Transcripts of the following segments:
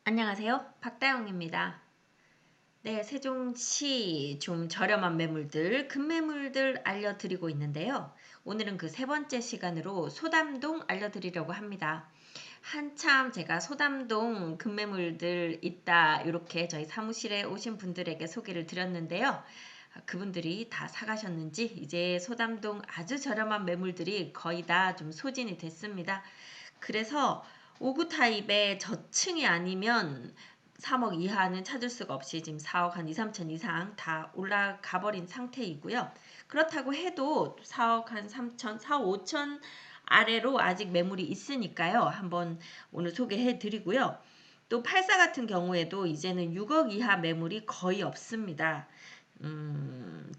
안녕하세요. 박다영입니다. 네, 세종시 좀 저렴한 매물들, 급매물들 알려드리고 있는데요. 오늘은 그 세 번째 시간으로 소담동 알려드리려고 합니다. 한참 제가 소담동 급매물들 있다 이렇게 저희 사무실에 오신 분들에게 소개를 드렸는데요. 그분들이 다 사가셨는지 이제 소담동 아주 저렴한 매물들이 거의 다 좀 소진이 됐습니다. 그래서 5구 타입의 저층이 아니면 3억 이하는 찾을 수가 없이 지금 4억 한 2, 3천 이상 다 올라가 버린 상태이고요. 그렇다고 해도 4억 한 3천, 4억 5천 아래로 아직 매물이 있으니까요. 한번 오늘 소개해 드리고요. 또 84 같은 경우에도 이제는 6억 이하 매물이 거의 없습니다.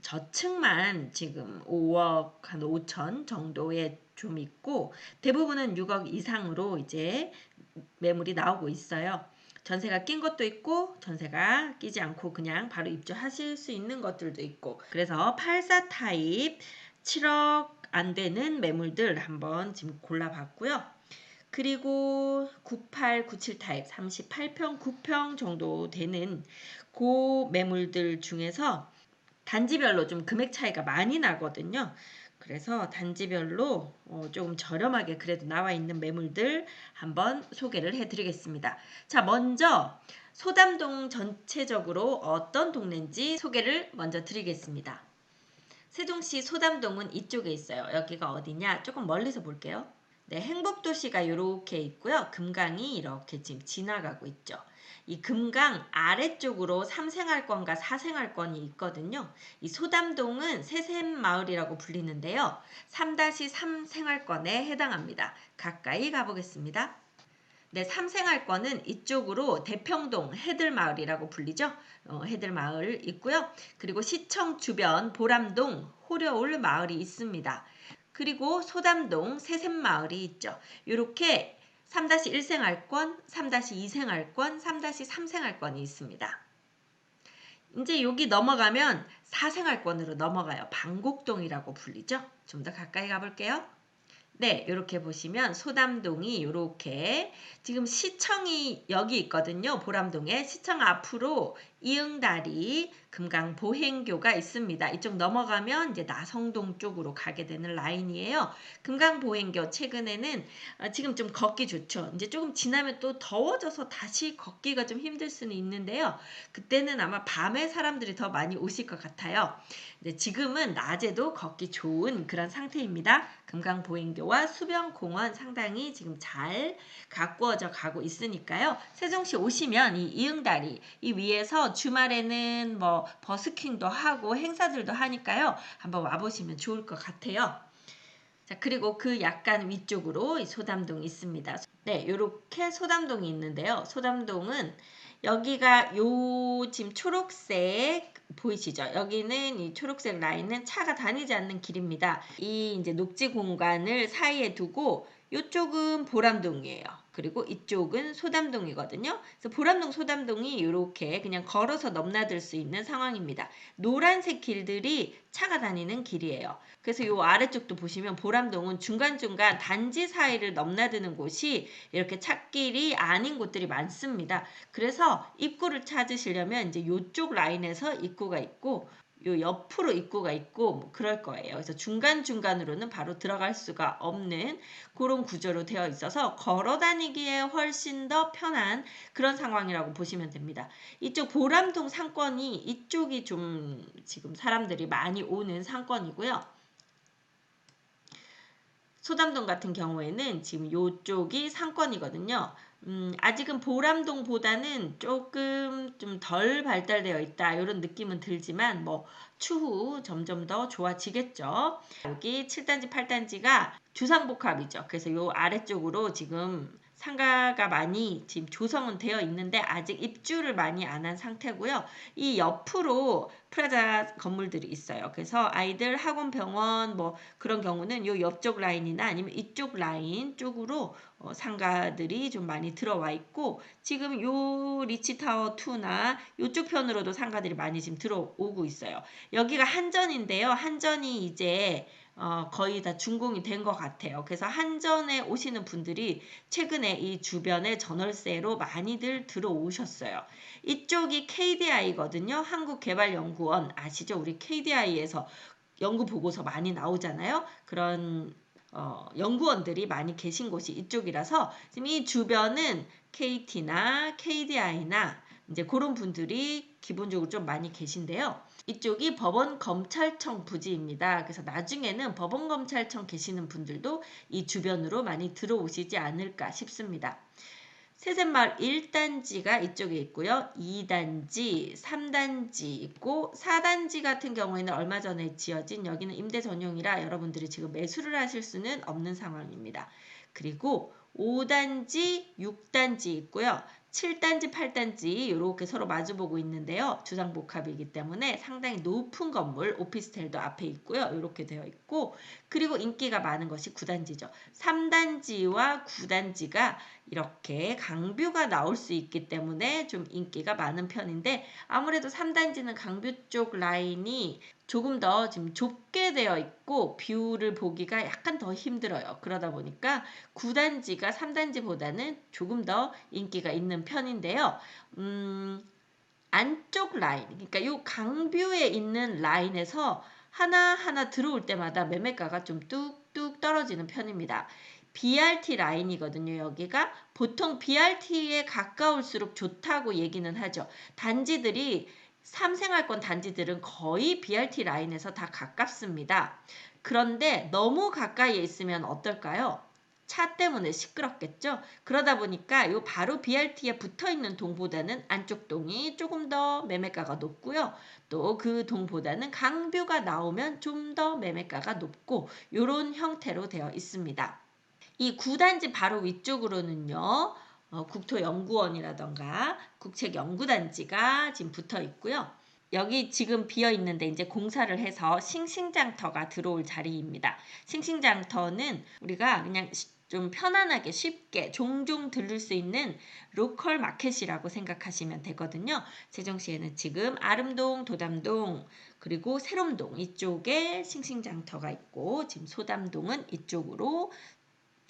저층만 지금 5억 한 5천 정도에 좀 있고 대부분은 6억 이상으로 이제 매물이 나오고 있어요. 전세가 낀 것도 있고 전세가 끼지 않고 그냥 바로 입주하실 수 있는 것들도 있고 그래서 84 타입 7억 안 되는 매물들 한번 지금 골라봤고요. 그리고 98, 97 타입 38평, 9평 정도 되는 그 매물들 중에서 단지별로 좀 금액 차이가 많이 나거든요. 그래서 단지별로 조금 저렴하게 그래도 나와 있는 매물들 한번 소개를 해드리겠습니다. 자, 먼저 소담동 전체적으로 어떤 동네인지 소개를 먼저 드리겠습니다. 세종시 소담동은 이쪽에 있어요. 여기가 어디냐? 조금 멀리서 볼게요. 네, 행복도시가 이렇게 있고요. 금강이 이렇게 지금 지나가고 있죠. 이 금강 아래쪽으로 3생활권과 4생활권이 있거든요. 이 소담동은 새샘마을이라고 불리는데요. 3-3 생활권에 해당합니다. 가까이 가보겠습니다. 네, 3생활권은 이쪽으로 대평동 해들마을이라고 불리죠. 해들마을 있고요. 그리고 시청 주변 보람동 호려울 마을이 있습니다. 그리고 소담동 새샘마을이 있죠. 이렇게 3-1생활권, 3-2생활권, 3-3생활권이 있습니다. 이제 여기 넘어가면 4생활권으로 넘어가요. 방곡동이라고 불리죠. 좀 더 가까이 가볼게요. 네, 이렇게 보시면 소담동이 이렇게 지금 시청이 여기 있거든요. 보람동에 시청 앞으로 이응다리 금강보행교가 있습니다. 이쪽 넘어가면 이제 나성동 쪽으로 가게 되는 라인이에요. 금강보행교 최근에는 지금 좀 걷기 좋죠. 이제 조금 지나면 또 더워져서 다시 걷기가 좀 힘들 수는 있는데요. 그때는 아마 밤에 사람들이 더 많이 오실 것 같아요. 네, 지금은 낮에도 걷기 좋은 그런 상태입니다. 금강보행교와 수변공원 상당히 지금 잘 가꾸어져 가고 있으니까요. 세종시 오시면 이 이응다리 이 위에서 주말에는 뭐 버스킹도 하고 행사들도 하니까요. 한번 와보시면 좋을 것 같아요. 자, 그리고 그 약간 위쪽으로 이 소담동이 있습니다. 네, 이렇게 소담동이 있는데요. 소담동은 여기가 요 지금 초록색 보이시죠? 여기는 이 초록색 라인은 차가 다니지 않는 길입니다. 이 이제 녹지 공간을 사이에 두고 이쪽은 보람동이에요. 그리고 이쪽은 소담동이거든요. 그래서 보람동, 소담동이 이렇게 그냥 걸어서 넘나들 수 있는 상황입니다. 노란색 길들이 차가 다니는 길이에요. 그래서 이 아래쪽도 보시면 보람동은 중간중간 단지 사이를 넘나드는 곳이 이렇게 찻길이 아닌 곳들이 많습니다. 그래서 입구를 찾으시려면 이제 이쪽 라인에서 입구가 있고 요 옆으로 입구가 있고 뭐 그럴 거예요. 그래서 중간중간으로는 바로 들어갈 수가 없는 그런 구조로 되어 있어서 걸어 다니기에 훨씬 더 편한 그런 상황이라고 보시면 됩니다. 이쪽 보람동 상권이 이쪽이 좀 지금 사람들이 많이 오는 상권이고요. 소담동 같은 경우에는 지금 이쪽이 상권이거든요. 아직은 보람동보다는 조금 좀 덜 발달되어 있다 이런 느낌은 들지만 뭐 추후 점점 더 좋아지겠죠. 여기 7단지 8단지가 주상복합이죠. 그래서 요 아래쪽으로 지금 상가가 많이 지금 조성은 되어 있는데 아직 입주를 많이 안 한 상태고요. 이 옆으로 프라자 건물들이 있어요. 그래서 아이들 학원 병원 뭐 그런 경우는 요 옆쪽 라인이나 아니면 이쪽 라인 쪽으로 상가들이 좀 많이 들어와 있고 지금 요 리치타워 2나 요쪽 편으로도 상가들이 많이 지금 들어오고 있어요. 여기가 한전인데요. 한전이 이제 거의 다 준공이 된 것 같아요. 그래서 한전에 오시는 분들이 최근에 이 주변에 전월세로 많이들 들어오셨어요. 이쪽이 KDI거든요. 한국개발연구원 아시죠? 우리 KDI에서 연구 보고서 많이 나오잖아요. 그런 연구원들이 많이 계신 곳이 이쪽이라서 지금 이 주변은 KT나 KDI나 이제 그런 분들이 기본적으로 좀 많이 계신데요. 이쪽이 법원검찰청 부지입니다. 그래서 나중에는 법원검찰청 계시는 분들도 이 주변으로 많이 들어오시지 않을까 싶습니다. 세셋마을 1단지가 이쪽에 있고요. 2단지, 3단지 있고 4단지 같은 경우에는 얼마 전에 지어진 여기는 임대 전용이라 여러분들이 지금 매수를 하실 수는 없는 상황입니다. 그리고 5단지, 6단지 있고요. 7단지, 8단지 이렇게 서로 마주보고 있는데요. 주상복합이기 때문에 상당히 높은 건물, 오피스텔도 앞에 있고요. 이렇게 되어 있고 그리고 인기가 많은 것이 9단지죠. 3단지와 9단지가 이렇게 강뷰가 나올 수 있기 때문에 좀 인기가 많은 편인데 아무래도 3단지는 강뷰 쪽 라인이 조금 더 지금 좁게 되어 있고 뷰를 보기가 약간 더 힘들어요. 그러다 보니까 9단지가 3단지보다는 조금 더 인기가 있는 편인데요. 안쪽 라인, 그러니까 이 강뷰에 있는 라인에서 하나하나 들어올 때마다 매매가가 좀 뚝뚝 떨어지는 편입니다. BRT 라인이거든요. 여기가 보통 BRT에 가까울수록 좋다고 얘기는 하죠. 단지들이 3생활권 단지들은 거의 BRT 라인에서 다 가깝습니다. 그런데 너무 가까이에 있으면 어떨까요? 차 때문에 시끄럽겠죠. 그러다 보니까 요 바로 BRT에 붙어있는 동보다는 안쪽 동이 조금 더 매매가가 높고요. 또 그 동보다는 강뷰가 나오면 좀 더 매매가가 높고 요런 형태로 되어 있습니다. 이 9단지 바로 위쪽으로는요. 국토연구원이라던가 국책연구단지가 지금 붙어 있고요. 여기 지금 비어 있는데 이제 공사를 해서 싱싱장터가 들어올 자리입니다. 싱싱장터는 우리가 그냥 좀 편안하게 쉽게 종종 들를 수 있는 로컬 마켓이라고 생각하시면 되거든요. 세종시에는 지금 아름동, 도담동, 그리고 세롬동 이쪽에 싱싱장터가 있고 지금 소담동은 이쪽으로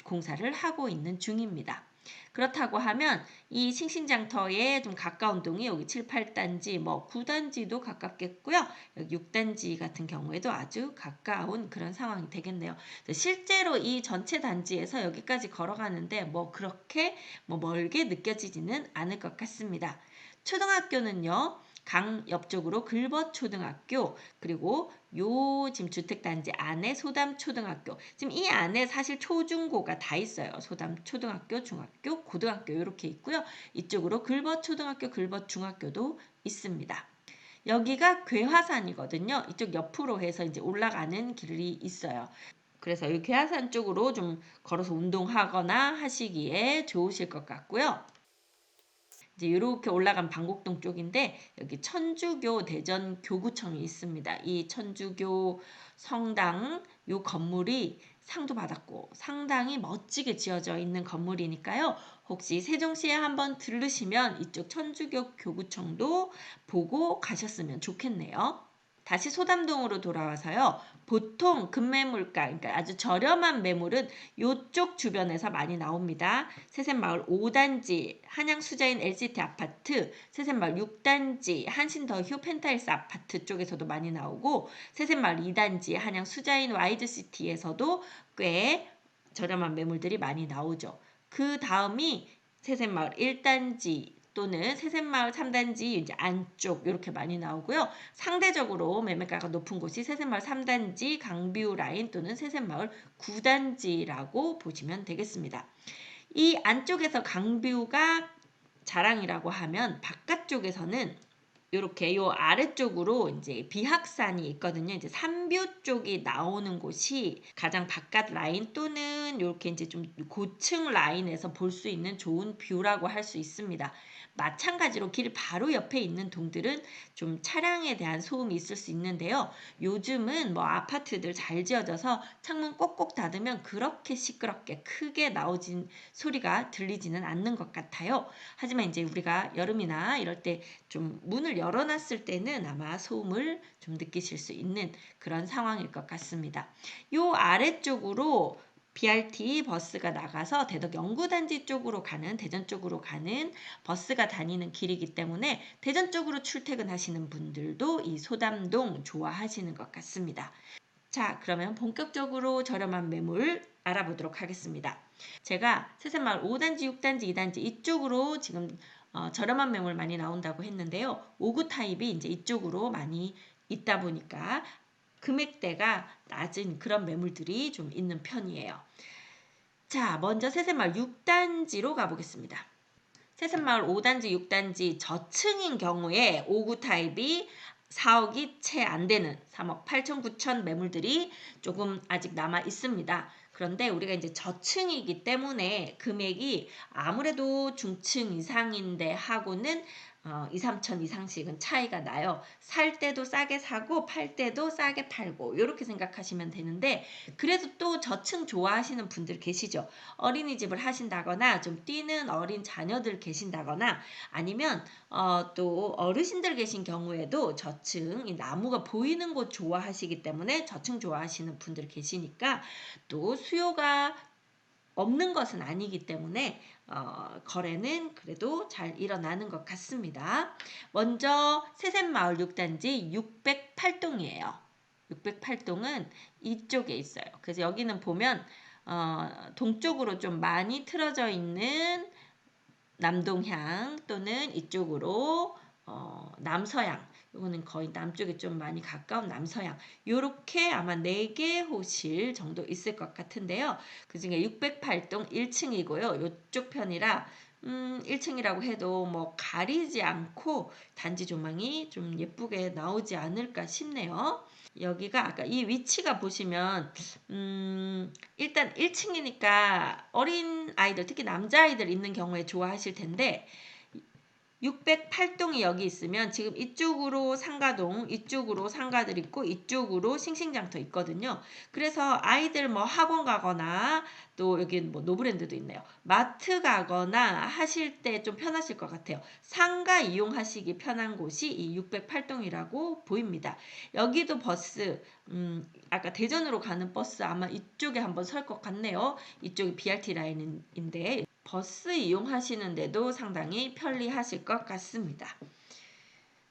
공사를 하고 있는 중입니다. 그렇다고 하면 이 싱싱장터에 좀 가까운 동이 여기 7, 8단지, 뭐 9단지도 가깝겠고요. 여기 6단지 같은 경우에도 아주 가까운 그런 상황이 되겠네요. 실제로 이 전체 단지에서 여기까지 걸어가는데 뭐 그렇게 뭐 멀게 느껴지지는 않을 것 같습니다. 초등학교는요. 강 옆쪽으로 글벗초등학교 그리고 요 지금 주택단지 안에 소담초등학교 지금 이 안에 사실 초중고가 다 있어요. 소담초등학교, 중학교, 고등학교 이렇게 있고요. 이쪽으로 글벗초등학교, 글벗중학교도 있습니다. 여기가 괴화산이거든요. 이쪽 옆으로 해서 이제 올라가는 길이 있어요. 그래서 이 괴화산 쪽으로 좀 걸어서 운동하거나 하시기에 좋으실 것 같고요. 이제 이렇게 올라간 방곡동 쪽인데 여기 천주교 대전 교구청이 있습니다. 이 천주교 성당 요 건물이 상도 받았고 상당히 멋지게 지어져 있는 건물이니까요. 혹시 세종시에 한번 들르시면 이쪽 천주교 교구청도 보고 가셨으면 좋겠네요. 다시 소담동으로 돌아와서요. 보통 급매물가, 그러니까 아주 저렴한 매물은 이쪽 주변에서 많이 나옵니다. 세셋마을 5단지, 한양 수자인 LCT 아파트, 세셋마을 6단지, 한신더휴 펜타일스 아파트 쪽에서도 많이 나오고, 세셋마을 2단지, 한양 수자인 와이드시티에서도 꽤 저렴한 매물들이 많이 나오죠. 그 다음이 세셋마을 1단지, 또는 세셋마을 3단지 이제 안쪽 이렇게 많이 나오고요. 상대적으로 매매가가 높은 곳이 세셋마을 3단지 강뷰 라인 또는 세셋마을 9단지라고 보시면 되겠습니다. 이 안쪽에서 강뷰가 자랑이라고 하면 바깥쪽에서는 이렇게 요 아래쪽으로 이제 비학산이 있거든요. 이제 산뷰 쪽이 나오는 곳이 가장 바깥 라인 또는 이렇게 이제 좀 고층 라인에서 볼 수 있는 좋은 뷰라고 할 수 있습니다. 마찬가지로 길 바로 옆에 있는 동들은 좀 차량에 대한 소음이 있을 수 있는데요. 요즘은 뭐 아파트들 잘 지어져서 창문 꼭꼭 닫으면 그렇게 시끄럽게 크게 나오진 소리가 들리지는 않는 것 같아요. 하지만 이제 우리가 여름이나 이럴 때 좀 문을 열어놨을 때는 아마 소음을 좀 느끼실 수 있는 그런 상황일 것 같습니다. 요 아래쪽으로 BRT 버스가 나가서 대덕 연구단지 쪽으로 가는, 대전 쪽으로 가는 버스가 다니는 길이기 때문에 대전 쪽으로 출퇴근하시는 분들도 이 소담동 좋아하시는 것 같습니다. 자, 그러면 본격적으로 저렴한 매물 알아보도록 하겠습니다. 제가 세샘마을 5단지, 6단지, 2단지 이쪽으로 지금 저렴한 매물 많이 나온다고 했는데요. 5구 타입이 이제 이쪽으로 많이 있다 보니까 금액대가 낮은 그런 매물들이 좀 있는 편이에요. 자, 먼저 세샘마을 6단지로 가보겠습니다. 세샘마을 5단지, 6단지 저층인 경우에 5구 타입이 4억이 채 안 되는 3억 8천, 9천 매물들이 조금 아직 남아 있습니다. 그런데 우리가 이제 저층이기 때문에 금액이 아무래도 중층 이상인데 하고는 2, 3천 이상씩은 차이가 나요. 살 때도 싸게 사고 팔 때도 싸게 팔고 이렇게 생각하시면 되는데 그래도 또 저층 좋아하시는 분들 계시죠. 어린이집을 하신다거나 좀 뛰는 어린 자녀들 계신다거나 아니면 또 어르신들 계신 경우에도 저층 이 나무가 보이는 곳 좋아하시기 때문에 저층 좋아하시는 분들 계시니까 또 수요가 없는 것은 아니기 때문에 거래는 그래도 잘 일어나는 것 같습니다. 먼저 세샘마을 6단지 608동이에요. 608동은 이쪽에 있어요. 그래서 여기는 보면 동쪽으로 좀 많이 틀어져 있는 남동향 또는 이쪽으로 남서향, 이거는 거의 남쪽에 좀 많이 가까운 남서향, 요렇게 아마 4개 호실 정도 있을 것 같은데요. 그 중에 608동 1층이고요. 요쪽 편이라 1층이라고 해도 뭐 가리지 않고 단지 조망이 좀 예쁘게 나오지 않을까 싶네요. 여기가 아까 이 위치가 보시면 일단 1층이니까 어린 아이들 특히 남자아이들 있는 경우에 좋아하실 텐데 608동이 여기 있으면 지금 이쪽으로 상가동, 이쪽으로 상가들 있고 이쪽으로 싱싱장터 있거든요. 그래서 아이들 뭐 학원 가거나 또 여기 뭐 노브랜드도 있네요. 마트 가거나 하실 때 좀 편하실 것 같아요. 상가 이용하시기 편한 곳이 이 608동이라고 보입니다. 여기도 버스, 아까 대전으로 가는 버스 아마 이쪽에 한번 설 것 같네요. 이쪽이 BRT 라인인데 버스 이용하시는데도 상당히 편리하실 것 같습니다.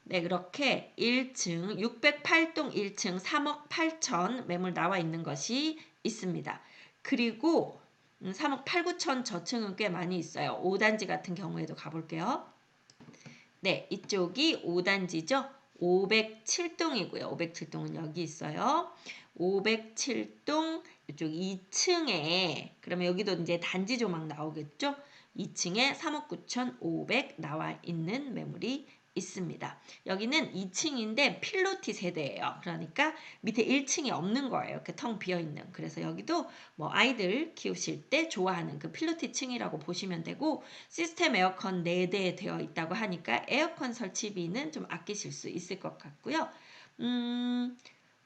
네, 그렇게 1층 608동 1층 3억 8천 매물 나와 있는 것이 있습니다. 그리고 3억 8, 9천 저층은 꽤 많이 있어요. 5단지 같은 경우에도 가볼게요. 네, 이쪽이 5단지죠. 507동이고요. 507동은 여기 있어요. 507동 이쪽 2층에 그러면 여기도 이제 단지 조망 나오겠죠. 2층에 3억 9,500 나와 있는 매물이 있습니다. 여기는 2층인데 필로티 세대예요. 그러니까 밑에 1층이 없는 거예요. 이렇게 텅 비어 있는. 그래서 여기도 뭐 아이들 키우실 때 좋아하는 그 필로티 층이라고 보시면 되고 시스템 에어컨 4대 되어 있다고 하니까 에어컨 설치비는 좀 아끼실 수 있을 것 같고요.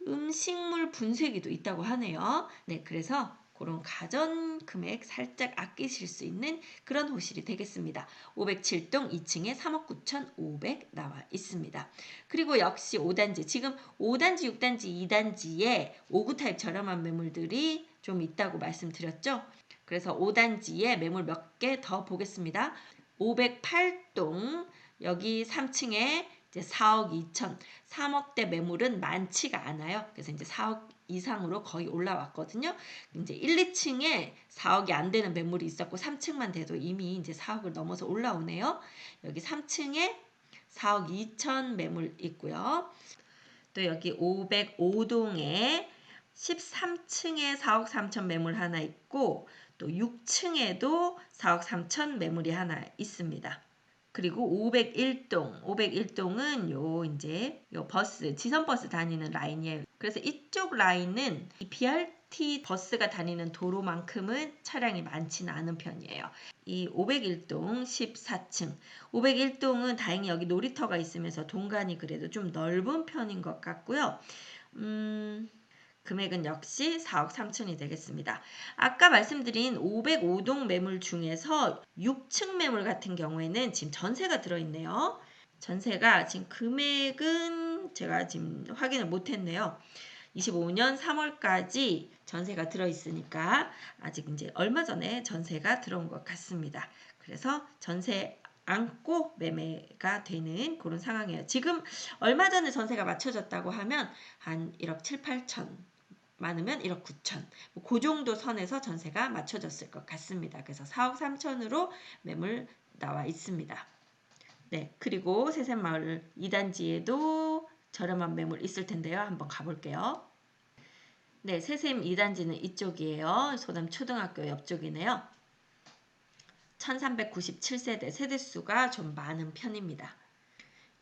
음식물 분쇄기도 있다고 하네요. 네, 그래서 그런 가전 금액 살짝 아끼실 수 있는 그런 호실이 되겠습니다. 507동 2층에 3억 9,500 나와 있습니다. 그리고 역시 5단지, 지금 5단지, 6단지, 2단지에 5구 타입 저렴한 매물들이 좀 있다고 말씀드렸죠. 그래서 5단지에 매물 몇 개 더 보겠습니다. 508동 여기 3층에 이제 4억 2천, 3억대 매물은 많지가 않아요. 그래서 이제 4억 이상으로 거의 올라왔거든요. 이제 1, 2층에 4억이 안 되는 매물이 있었고 3층만 돼도 이미 이제 4억을 넘어서 올라오네요. 여기 3층에 4억 2천 매물 있고요. 또 여기 505동에 13층에 4억 3천 매물 하나 있고 또 6층에도 4억 3천 매물이 하나 있습니다. 그리고 501동은 요 버스, 지선버스 다니는 라인이에요. 그래서 이쪽 라인은 이 BRT 버스가 다니는 도로만큼은 차량이 많지는 않은 편이에요. 이 501동 14층. 501동은 다행히 여기 놀이터가 있으면서 동간이 그래도 좀 넓은 편인 것 같고요. 금액은 역시 4억 3천이 되겠습니다. 아까 말씀드린 505동 매물 중에서 6층 매물 같은 경우에는 지금 전세가 들어있네요. 전세가 지금 금액은 제가 지금 확인을 못했네요. 25년 3월까지 전세가 들어있으니까 아직 이제 얼마 전에 전세가 들어온 것 같습니다. 그래서 전세 안고 매매가 되는 그런 상황이에요. 지금 얼마 전에 전세가 맞춰졌다고 하면 한 1억 7, 8천, 많으면 1억 9천, 그 정도 선에서 전세가 맞춰졌을 것 같습니다. 그래서 4억 3천으로 매물 나와 있습니다. 네, 그리고 세샘마을 2단지에도 저렴한 매물 있을 텐데요. 한번 가볼게요. 네, 세샘 2단지는 이쪽이에요. 소담 초등학교 옆쪽이네요. 1397세대, 세대수가 좀 많은 편입니다.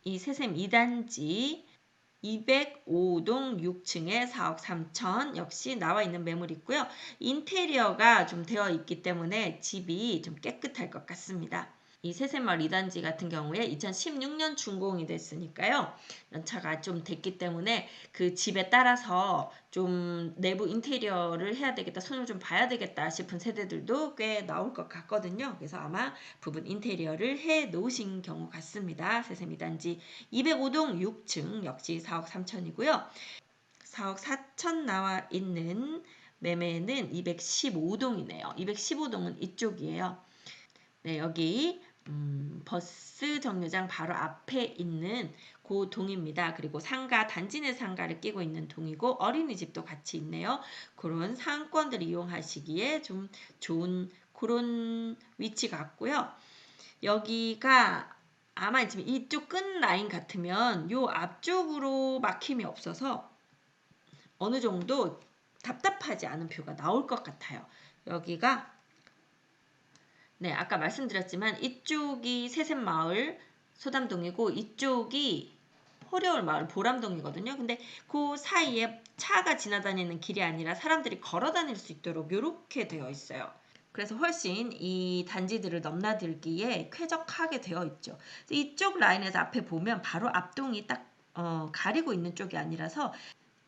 이 세샘 2단지 205동 6층에 4억 3천 역시 나와 있는 매물이 있고요. 인테리어가 좀 되어 있기 때문에 집이 좀 깨끗할 것 같습니다. 이 세샘마을 2단지 같은 경우에 2016년 준공이 됐으니까요. 연차가 좀 됐기 때문에 그 집에 따라서 좀 내부 인테리어를 해야 되겠다, 손을 좀 봐야 되겠다 싶은 세대들도 꽤 나올 것 같거든요. 그래서 아마 부분 인테리어를 해 놓으신 경우 같습니다. 세샘 2단지 205동 6층 역시 4억 3천이고요. 4억 4천 나와 있는 매매는 215동이네요. 215동은 이쪽이에요. 네, 여기 버스 정류장 바로 앞에 있는 그 동입니다. 그리고 상가, 단지 내 상가를 끼고 있는 동이고 어린이집도 같이 있네요. 그런 상권들을 이용하시기에 좀 좋은 그런 위치 같고요. 여기가 아마 지금 이쪽 끝 라인 같으면 요 앞쪽으로 막힘이 없어서 어느 정도 답답하지 않은 표가 나올 것 같아요. 여기가 네, 아까 말씀드렸지만 이쪽이 세샘마을 소담동이고 이쪽이 호려울 마을 보람동이거든요. 근데 그 사이에 차가 지나다니는 길이 아니라 사람들이 걸어 다닐 수 있도록 이렇게 되어 있어요. 그래서 훨씬 이 단지들을 넘나들기에 쾌적하게 되어 있죠. 이쪽 라인에서 앞에 보면 바로 앞동이 딱 가리고 있는 쪽이 아니라서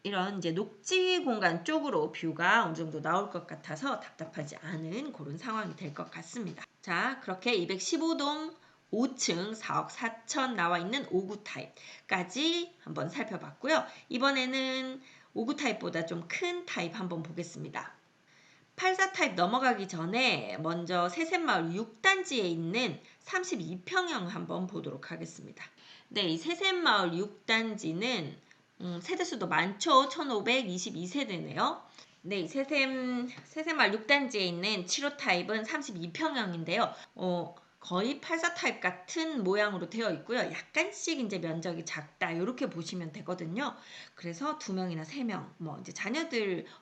이런 이제 녹지 공간 쪽으로 뷰가 어느 정도 나올 것 같아서 답답하지 않은 그런 상황이 될 것 같습니다. 자, 그렇게 215동 5층 4억 4천 나와 있는 5구 타입까지 한번 살펴봤고요. 이번에는 5구 타입보다 좀 큰 타입 한번 보겠습니다. 84 타입 넘어가기 전에 먼저 세샘마을 6단지에 있는 32평형 한번 보도록 하겠습니다. 네, 이 세샘마을 6단지는 세대수도 많죠. 1522세대네요. 네, 세샘마을 6단지에 있는 7호 타입은 32평형인데요. 거의 84 타입 같은 모양으로 되어 있고요. 약간씩 이제 면적이 작다 이렇게 보시면 되거든요. 그래서 2명이나 3명, 뭐 이제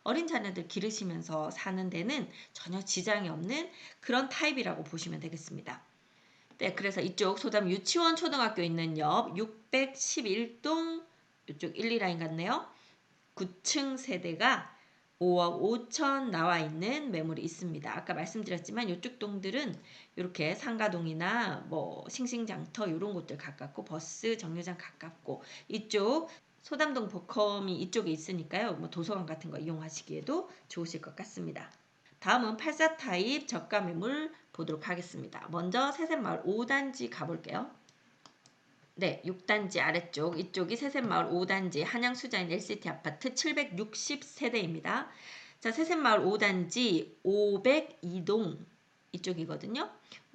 어린 자녀들 기르시면서 사는 데는 전혀 지장이 없는 그런 타입이라고 보시면 되겠습니다. 네, 그래서 이쪽 소담 유치원 초등학교 있는 옆 611동 이쪽 1, 2라인 같네요. 9층 세대가 5억 5천 나와 있는 매물이 있습니다. 아까 말씀드렸지만 이쪽 동들은 이렇게 상가동이나 뭐 싱싱장터 이런 곳들 가깝고 버스 정류장 가깝고 이쪽 소담동 복컴이 이쪽에 있으니까요. 뭐 도서관 같은 거 이용하시기에도 좋으실 것 같습니다. 다음은 84 타입 저가 매물 보도록 하겠습니다. 먼저 세샘마을 5단지 가볼게요. 네, 6단지 아래쪽 이쪽이 세샘마을 5단지 한양수자인 LCT 아파트 760세대입니다. 자, 세샘마을 5단지 502동 이쪽이거든요.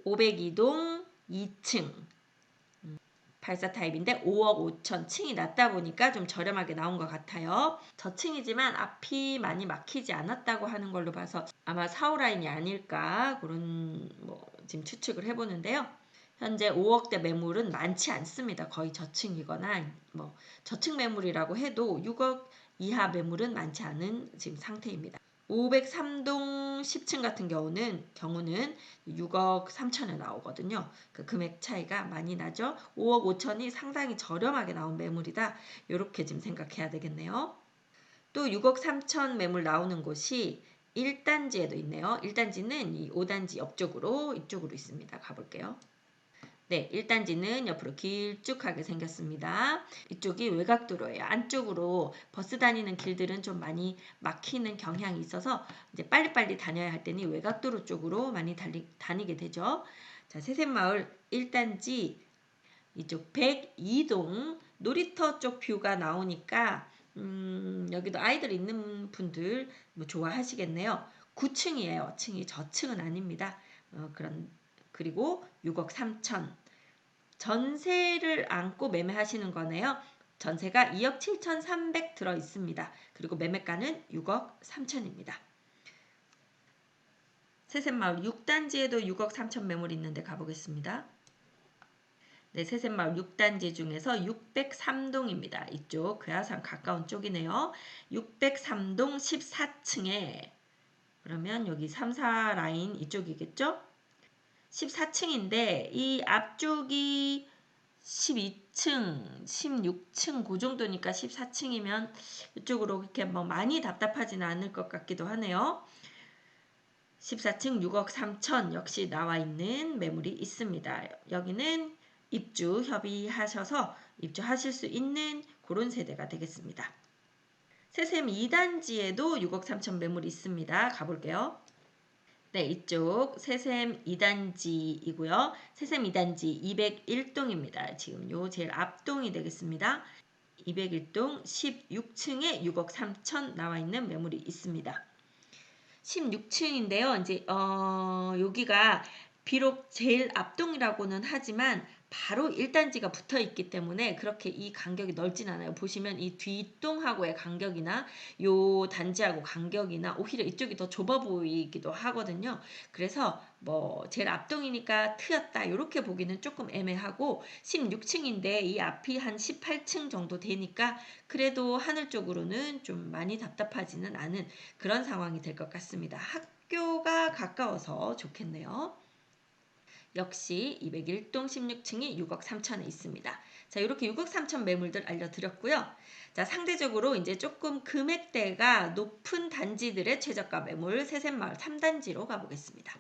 502동 2층 84 타입인데 5억 5천 층이 낮다 보니까 좀 저렴하게 나온 것 같아요. 저층이지만 앞이 많이 막히지 않았다고 하는 걸로 봐서 아마 4호 라인이 아닐까 그런 뭐 지금 추측을 해보는데요. 현재 5억대 매물은 많지 않습니다. 거의 저층이거나 뭐 저층 매물이라고 해도 6억 이하 매물은 많지 않은 지금 상태입니다. 503동 10층 같은 경우는 6억 3천에 나오거든요. 그 금액 차이가 많이 나죠. 5억 5천이 상당히 저렴하게 나온 매물이다. 이렇게 지금 생각해야 되겠네요. 또 6억 3천 매물 나오는 곳이 1단지에도 있네요. 1단지는 이 5단지 옆쪽으로 이쪽으로 있습니다. 가볼게요. 네, 1단지는 옆으로 길쭉하게 생겼습니다. 이쪽이 외곽도로예요. 안쪽으로 버스 다니는 길들은 좀 많이 막히는 경향이 있어서 이제 빨리빨리 다녀야 할 때는 외곽도로 쪽으로 많이 다니게 되죠. 자, 세샘마을 1단지 이쪽 102동 놀이터 쪽 뷰가 나오니까 여기도 아이들 있는 분들 뭐 좋아하시겠네요. 9층이에요. 층이 저층은 아닙니다. 그리고 6억 3천. 전세를 안고 매매하시는 거네요. 전세가 2억 7,300 들어 있습니다. 그리고 매매가는 6억 3천입니다. 세샘마을 6단지에도 6억 3천 매물이 있는데 가보겠습니다. 네, 세샘마을 6단지 중에서 603동입니다. 이쪽 괴하산 가까운 쪽이네요. 603동 14층에 그러면 여기 3, 4라인 이쪽이겠죠? 14층인데 이 앞쪽이 12층, 16층 그 정도니까 14층이면 이쪽으로 그렇게 뭐 많이 답답하지는 않을 것 같기도 하네요. 14층 6억 3천 역시 나와 있는 매물이 있습니다. 여기는 입주 협의하셔서 입주하실 수 있는 그런 세대가 되겠습니다. 세샘 2단지에도 6억 3천 매물이 있습니다. 가볼게요. 네, 이쪽 세샘 2단지이고요. 세샘 2단지 201동입니다. 지금 요 제일 앞동이 되겠습니다. 201동 16층에 6억 3천 나와 있는 매물이 있습니다. 16층인데요. 이제 여기가 비록 제일 앞동이라고는 하지만 바로 1단지가 붙어 있기 때문에 그렇게 이 간격이 넓진 않아요. 보시면 이 뒷동하고의 간격이나 요 단지하고 간격이나 오히려 이쪽이 더 좁아 보이기도 하거든요. 그래서 뭐 제일 앞동이니까 트였다 이렇게 보기는 조금 애매하고 16층인데 이 앞이 한 18층 정도 되니까 그래도 하늘 쪽으로는 좀 많이 답답하지는 않은 그런 상황이 될 것 같습니다. 학교가 가까워서 좋겠네요. 역시 201동 16층이 6억 3천에 있습니다. 자, 이렇게 6억 3천 매물들 알려드렸고요. 자, 상대적으로 이제 조금 금액대가 높은 단지들의 최저가 매물 세샘마을 3단지로 가보겠습니다.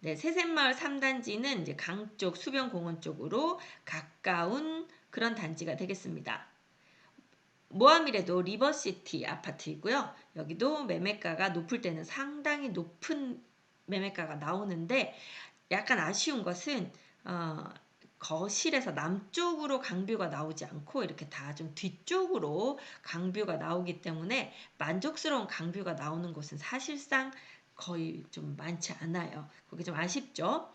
네, 세샘마을 3단지는 이제 강 쪽 수변공원 쪽으로 가까운 그런 단지가 되겠습니다. 모하밀에도 리버시티 아파트이고요. 여기도 매매가가 높을 때는 상당히 높은 매매가가 나오는데 약간 아쉬운 것은 거실에서 남쪽으로 강뷰가 나오지 않고 이렇게 다 좀 뒤쪽으로 강뷰가 나오기 때문에 만족스러운 강뷰가 나오는 곳은 사실상 거의 좀 많지 않아요. 그게 좀 아쉽죠.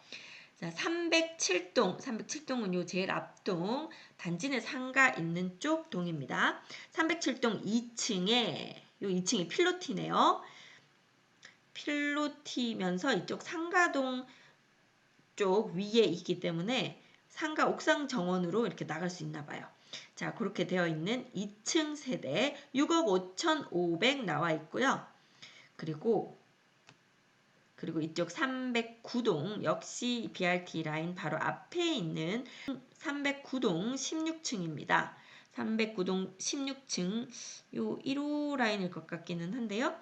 자, 307동은 요 제일 앞동 단지 내 상가 있는 쪽 동입니다. 307동 2층에 요 2층이 필로티네요. 필로티면서 이쪽 상가동 쪽 위에 있기 때문에 상가 옥상 정원으로 이렇게 나갈 수 있나 봐요. 자, 그렇게 되어 있는 2층 세대 6억 5,500 나와 있고요. 그리고 이쪽 309동 역시 BRT 라인 바로 앞에 있는 309동 16층입니다. 309동 16층 요 1호 라인일 것 같기는 한데요.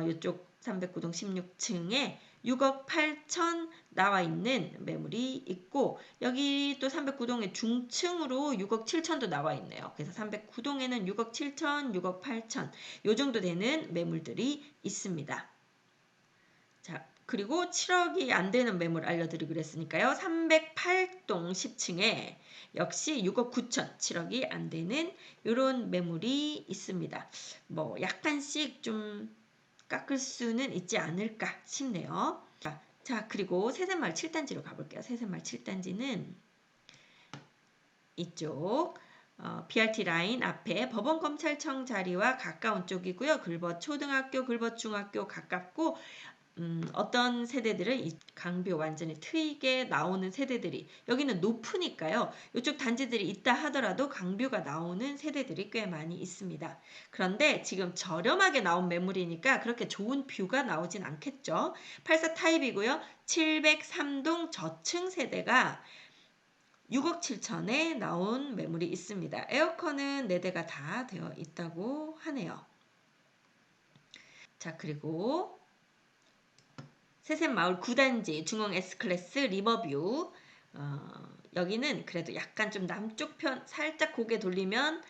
이쪽 309동 16층에 6억 8천 나와 있는 매물이 있고 여기 또 309동의 중층으로 6억 7천도 나와 있네요. 그래서 309동에는 6억 7천, 6억 8천 요 정도 되는 매물들이 있습니다. 자, 그리고 7억이 안 되는 매물 알려드리기로 했으니까요. 308동 10층에 역시 6억 9천, 7억이 안 되는 이런 매물이 있습니다. 뭐 약간씩 좀 깎을 수는 있지 않을까 싶네요. 자, 그리고 세샘마을 7단지로 가볼게요. 세샘마을 7단지는 이쪽 BRT 라인 앞에 법원검찰청 자리와 가까운 쪽이고요. 글벗 초등학교, 글벗 중학교 가깝고 어떤 세대들은 이 강뷰 완전히 트이게 나오는 세대들이 여기는 높으니까요. 이쪽 단지들이 있다 하더라도 강뷰가 나오는 세대들이 꽤 많이 있습니다. 그런데 지금 저렴하게 나온 매물이니까 그렇게 좋은 뷰가 나오진 않겠죠. 84 타입이고요. 703동 저층 세대가 6억 7천에 나온 매물이 있습니다. 에어컨은 4대가 다 되어 있다고 하네요. 자, 그리고 세샘마을 9단지 중앙 S클래스 리버뷰 여기는 그래도 약간 좀 남쪽 편 살짝 고개 돌리면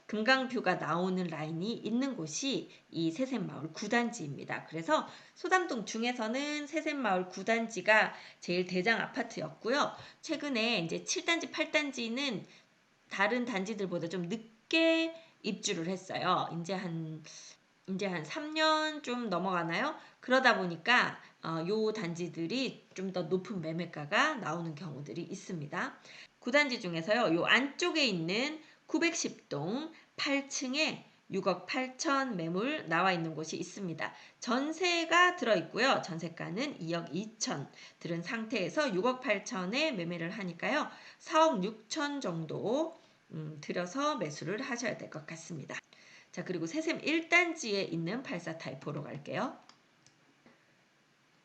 금강뷰가 나오는 라인이 있는 곳이 이 새샘마을 9단지입니다. 그래서 소담동 중에서는 새샘마을 9단지가 제일 대장 아파트였고요. 최근에 이제 7단지, 8단지는 다른 단지들보다 좀 늦게 입주를 했어요. 이제 한 3년 좀 넘어가나요? 그러다 보니까 요 단지들이 좀 더 높은 매매가가 나오는 경우들이 있습니다. 9단지 중에서요. 요 안쪽에 있는 910동 8층에 6억 8천 매물 나와 있는 곳이 있습니다. 전세가 들어있고요. 전세가는 2억 2천 들은 상태에서 6억 8천에 매매를 하니까요. 4억 6천 정도 들여서 매수를 하셔야 될 것 같습니다. 자, 그리고 새샘 1단지에 있는 84타입 보러 갈게요.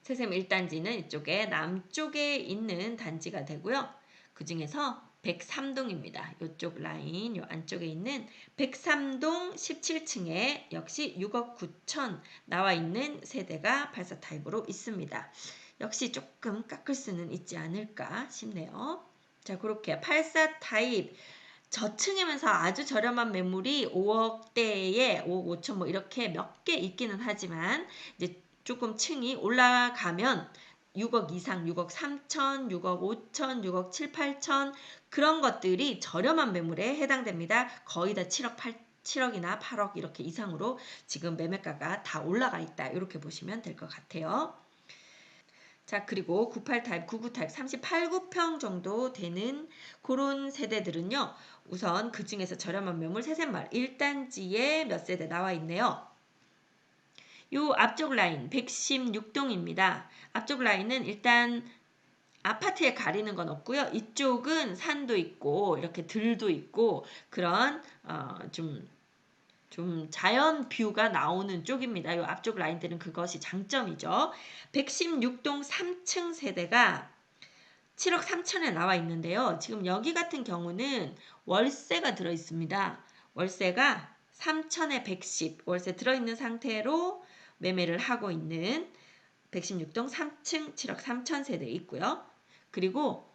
새샘 1단지는 이쪽에 남쪽에 있는 단지가 되고요. 그 중에서 103동입니다. 이쪽 라인, 요 안쪽에 있는 103동 17층에 역시 6억 9천 나와 있는 세대가 84타입으로 있습니다. 역시 조금 깎을 수는 있지 않을까 싶네요. 자, 그렇게 84타입 저층이면서 아주 저렴한 매물이 5억대에 5억 5천 뭐 이렇게 몇 개 있기는 하지만 이제 조금 층이 올라가면 6억 이상, 6억 3천, 6억 5천, 6억 7, 8천 그런 것들이 저렴한 매물에 해당됩니다. 거의 다 7억이나 8억 이렇게 이상으로 지금 매매가가 다 올라가 있다. 이렇게 보시면 될 것 같아요. 자, 그리고 98타입, 99타입 38, 9평 정도 되는 그런 세대들은요. 우선 그 중에서 저렴한 매물 새샘마을 1단지에 몇 세대 나와 있네요. 요 앞쪽 라인 116동입니다. 앞쪽 라인은 일단 아파트에 가리는 건 없고요. 이쪽은 산도 있고 이렇게 들도 있고 그런 좀 자연 뷰가 나오는 쪽입니다. 이 앞쪽 라인들은 그것이 장점이죠. 116동 3층 세대가 7억 3천에 나와 있는데요. 지금 여기 같은 경우는 월세가 들어 있습니다. 월세가 3천에 110 월세 들어있는 상태로 매매를 하고 있는 116동 3층 7억 3천 세대 있고요. 그리고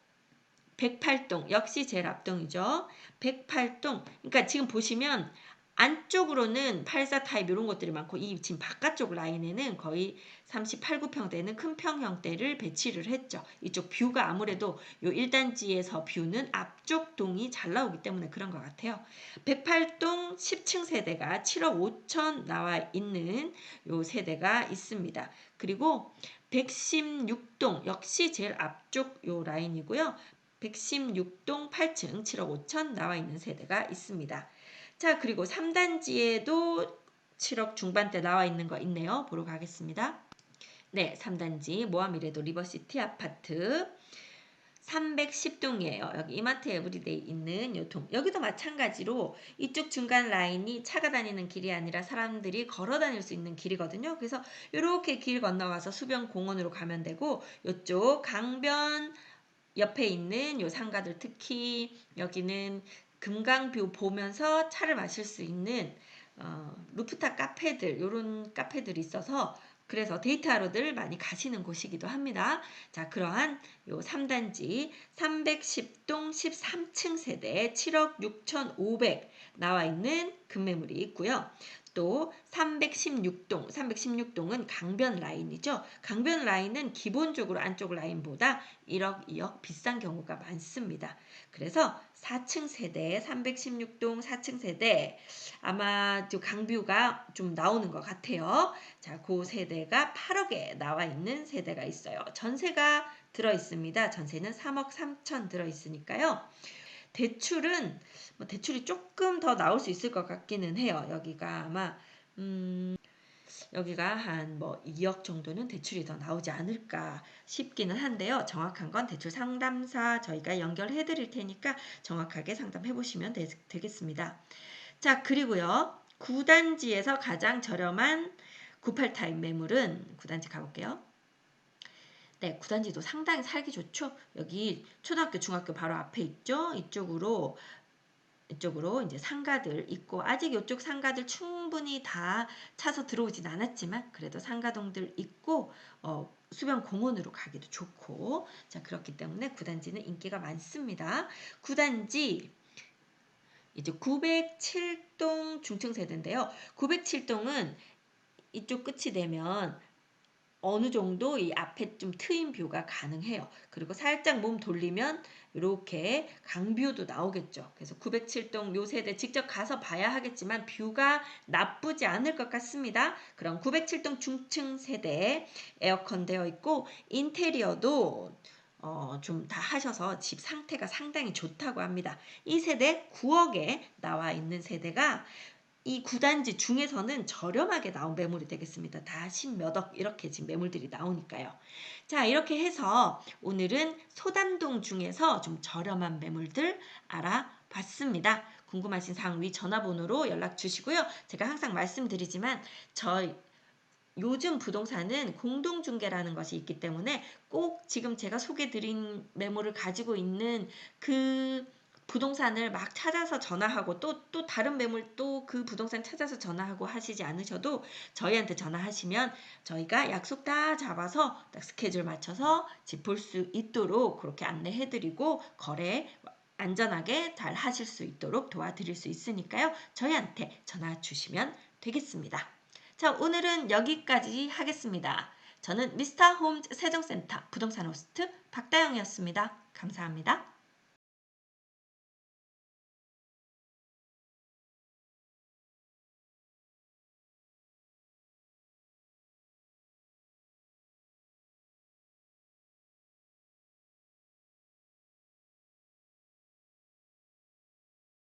108동 역시 제일 앞동이죠. 108동 그러니까 지금 보시면 안쪽으로는 84 타입 이런 것들이 많고 이 지금 바깥쪽 라인에는 거의 38, 9평대는 큰 평형대를 배치를 했죠. 이쪽 뷰가 아무래도 요 1단지에서 뷰는 앞쪽 동이 잘 나오기 때문에 그런 것 같아요. 108동 10층 세대가 7억 5천 나와 있는 요 세대가 있습니다. 그리고 116동 역시 제일 앞쪽 요 라인이고요. 116동 8층 7억 5천 나와 있는 세대가 있습니다. 자, 그리고 3단지에도 7억 중반대 나와 있는 거 있네요. 보러 가겠습니다. 네, 3단지 모하미레도 리버시티 아파트 310동이에요. 여기 이마트 에브리데이 있는 요 동. 여기도 마찬가지로 이쪽 중간 라인이 차가 다니는 길이 아니라 사람들이 걸어 다닐 수 있는 길이거든요. 그래서 이렇게 길 건너가서 수변 공원으로 가면 되고 이쪽 강변 옆에 있는 요 상가들 특히 여기는 금강뷰 보면서 차를 마실 수 있는 루프탑 카페들 요런 카페들이 있어서 그래서 데이트하러들 많이 가시는 곳이기도 합니다. 자, 그러한 요 3단지 310동 13층 세대 7억 6,500 나와 있는 급매물이 있고요. 또 316동은 강변 라인이죠. 강변 라인은 기본적으로 안쪽 라인보다 1억, 2억 비싼 경우가 많습니다. 그래서 4층 세대, 316동 4층 세대 아마 좀 강뷰가 좀 나오는 것 같아요. 자, 그 세대가 8억에 나와 있는 세대가 있어요. 전세가 들어 있습니다. 전세는 3억 3천 들어 있으니까요. 대출은 대출이 조금 더 나올 수 있을 것 같기는 해요. 여기가 아마 여기가 한 2억 정도는 대출이 더 나오지 않을까 싶기는 한데요. 정확한 건 대출 상담사 저희가 연결해 드릴 테니까 정확하게 상담해 보시면 되겠습니다. 자, 그리고요. 9단지에서 가장 저렴한 98타입 매물은 9단지 가볼게요. 네, 9단지도 상당히 살기 좋죠. 여기 초등학교, 중학교 바로 앞에 있죠. 이쪽으로 이제 상가들 있고 아직 이쪽 상가들 충분히 다 차서 들어오진 않았지만 그래도 상가동들 있고 수변 공원으로 가기도 좋고 자, 그렇기 때문에 9단지는 인기가 많습니다. 9단지 이제 907동 중층 세대인데요. 907동은 이쪽 끝이 되면 어느 정도 이 앞에 좀 트인 뷰가 가능해요. 그리고 살짝 몸 돌리면 이렇게 강뷰도 나오겠죠. 그래서 907동 요 세대 직접 가서 봐야 하겠지만 뷰가 나쁘지 않을 것 같습니다. 그럼 907동 중층 세대 에어컨 되어 있고 인테리어도 좀 다 하셔서 집 상태가 상당히 좋다고 합니다. 이 세대 9억에 나와 있는 세대가 이 9단지 중에서는 저렴하게 나온 매물이 되겠습니다. 다 10몇억 이렇게 지금 매물들이 나오니까요. 자, 이렇게 해서 오늘은 소담동 중에서 좀 저렴한 매물들 알아봤습니다. 궁금하신 사항 위 전화번호로 연락 주시고요. 제가 항상 말씀드리지만 요즘 부동산은 공동중개라는 것이 있기 때문에 꼭 지금 제가 소개드린 매물을 가지고 있는 그 부동산을 막 찾아서 전화하고 또 다른 매물 또 그 부동산 찾아서 전화하고 하시지 않으셔도 저희한테 전화하시면 저희가 약속 다 잡아서 딱 스케줄 맞춰서 집 볼 수 있도록 그렇게 안내해드리고 거래 안전하게 잘 하실 수 있도록 도와드릴 수 있으니까요. 저희한테 전화 주시면 되겠습니다. 자, 오늘은 여기까지 하겠습니다. 저는 미스터 홈즈 세종센터 부동산 호스트 박다영이었습니다. 감사합니다.